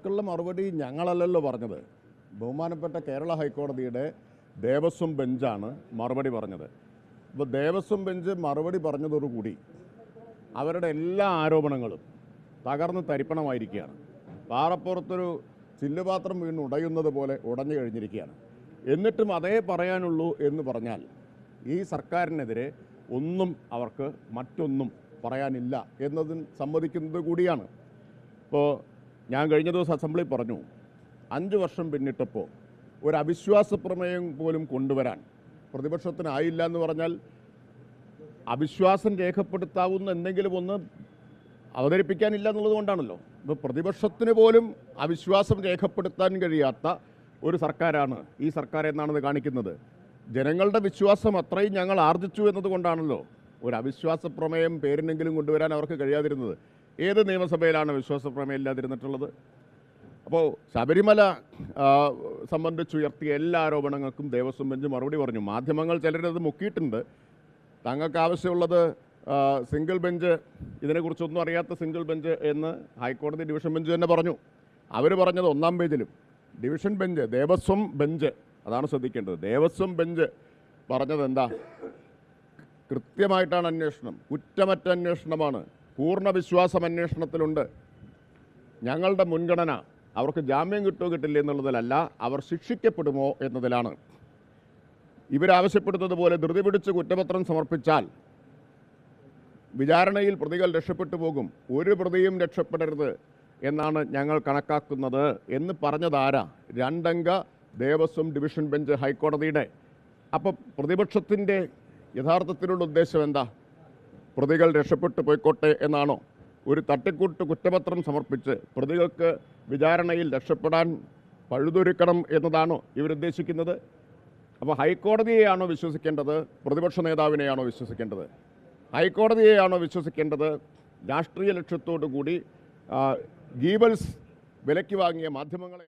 ക്കുള്ള മറുപടി ഞങ്ങളല്ലല്ലോ പറഞ്ഞത്. ബഹുമാനപ്പെട്ട കേരള ഹൈക്കോടതിയുടെ ദേവസ്വം ബെഞ്ചാണ് മറുപടി പറഞ്ഞത്. അപ്പോൾ ദേവസ്വം ബെഞ്ച് മറുപടി പറഞ്ഞതോടുകൂടി അവരുടെ എല്ലാ ആരോപണങ്ങളും തകർന്ന് തരിപ്പണമായിരിക്കുകയാണ്. പാറപ്പുറത്തൊരു ചില്ലുപാത്രം വീണ് ഉടയുന്നത് പോലെ ഉടഞ്ഞു കഴിഞ്ഞിരിക്കുകയാണ്. എന്നിട്ടും അതേ പറയാനുള്ളൂ എന്ന് പറഞ്ഞാൽ ഈ സർക്കാരിനെതിരെ ഒന്നും അവർക്ക് മറ്റൊന്നും പറയാനില്ല എന്നതും സമ്മതിക്കുന്നത് കൂടിയാണ്. ഇപ്പോൾ ഞാൻ കഴിഞ്ഞ ദിവസം അസംബ്ലി പറഞ്ഞു, 5 വർഷം പിന്നിട്ടപ്പോൾ ഒരു അവിശ്വാസ പ്രമേയം പോലും കൊണ്ടുവരാൻ പ്രതിപക്ഷത്തിനായില്ല എന്ന് പറഞ്ഞാൽ അവിശ്വാസം രേഖപ്പെടുത്താവുന്ന എന്തെങ്കിലും ഒന്ന് അവതരിപ്പിക്കാനില്ല എന്നുള്ളത് കൊണ്ടാണല്ലോ. ഇപ്പോൾ പ്രതിപക്ഷത്തിന് പോലും അവിശ്വാസം രേഖപ്പെടുത്താൻ കഴിയാത്ത ഒരു സർക്കാരാണ് ഈ സർക്കാർ എന്നാണത് കാണിക്കുന്നത്. ജനങ്ങളുടെ വിശ്വാസം അത്രയും ഞങ്ങൾ ആർജിച്ചു എന്നതുകൊണ്ടാണല്ലോ ഒരു അവിശ്വാസ പ്രമേയം പേരിനെങ്കിലും കൊണ്ടുവരാൻ അവർക്ക് കഴിയാതിരുന്നത്. ഏത് നിയമസഭയിലാണ് വിശ്വാസ പ്രമേയം ഇല്ലാതിരുന്നിട്ടുള്ളത്? അപ്പോൾ ശബരിമല സംബന്ധിച്ചുയർത്തിയ എല്ലാ ആരോപണങ്ങൾക്കും ദേവസ്വം ബെഞ്ച് മറുപടി പറഞ്ഞു. മാധ്യമങ്ങൾ ചിലരത് മുക്കിയിട്ടുണ്ട്. തങ്ങൾക്ക് ആവശ്യമുള്ളത് സിംഗിൾ ബെഞ്ച്, ഇതിനെക്കുറിച്ചൊന്നും അറിയാത്ത സിംഗിൾ ബെഞ്ച് എന്ന് ഹൈക്കോടതി ഡിവിഷൻ ബെഞ്ച് തന്നെ പറഞ്ഞു. അവർ പറഞ്ഞത് 1-ാം പേജിലും ഡിവിഷൻ ബെഞ്ച്, ദേവസ്വം ബെഞ്ച്, അതാണ് ശ്രദ്ധിക്കേണ്ടത്. ദേവസ്വം ബെഞ്ച് പറഞ്ഞത് എന്താ? കൃത്യമായിട്ടാണ് അന്വേഷണം, കുറ്റമറ്റ അന്വേഷണമാണ്, പൂർണ്ണ വിശ്വാസം അന്വേഷണത്തിലുണ്ട്. ഞങ്ങളുടെ മുൻഗണന അവർക്ക് ജാമ്യം കിട്ടുമോ കിട്ടില്ല എന്നുള്ളതിലല്ല, അവർ ശിക്ഷിക്കപ്പെടുമോ എന്നതിലാണ്. ഇവരാവശ്യപ്പെടുന്നത് പോലെ ധൃതി പിടിച്ച് കുറ്റപത്രം സമർപ്പിച്ചാൽ വിചാരണയിൽ പ്രതികൾ രക്ഷപ്പെട്ടു പോകും, ഒരു പ്രതിയും രക്ഷപ്പെടരുത് എന്നാണ് ഞങ്ങൾ കണക്കാക്കുന്നത് എന്ന് പറഞ്ഞതാരാ? 2-അംഗ ദേവസ്വം ഡിവിഷൻ ബെഞ്ച് ഹൈക്കോടതിയുടെ. അപ്പോൾ പ്രതിപക്ഷത്തിൻ്റെ യഥാർത്ഥത്തിലുള്ള ഉദ്ദേശം എന്താ? പ്രതികൾ രക്ഷപ്പെട്ടു പോയിക്കോട്ടെ എന്നാണോ? ഒരു തട്ടിക്കൂട്ട് കുറ്റപത്രം സമർപ്പിച്ച് പ്രതികൾക്ക് വിചാരണയിൽ രക്ഷപ്പെടാൻ പഴുതൊരുക്കണം എന്നതാണോ ഇവരുദ്ദേശിക്കുന്നത്? അപ്പോൾ ഹൈക്കോടതിയെയാണോ വിശ്വസിക്കേണ്ടത്? പ്രതിപക്ഷ നേതാവിനെയാണോ വിശ്വസിക്കേണ്ടത്? ഹൈക്കോടതിയെയാണോ വിശ്വസിക്കേണ്ടത്? രാഷ്ട്രീയ ലക്ഷ്യത്തോടു കൂടി ഗീബൽസ് വിലയ്ക്ക് വാങ്ങിയ മാധ്യമങ്ങളെ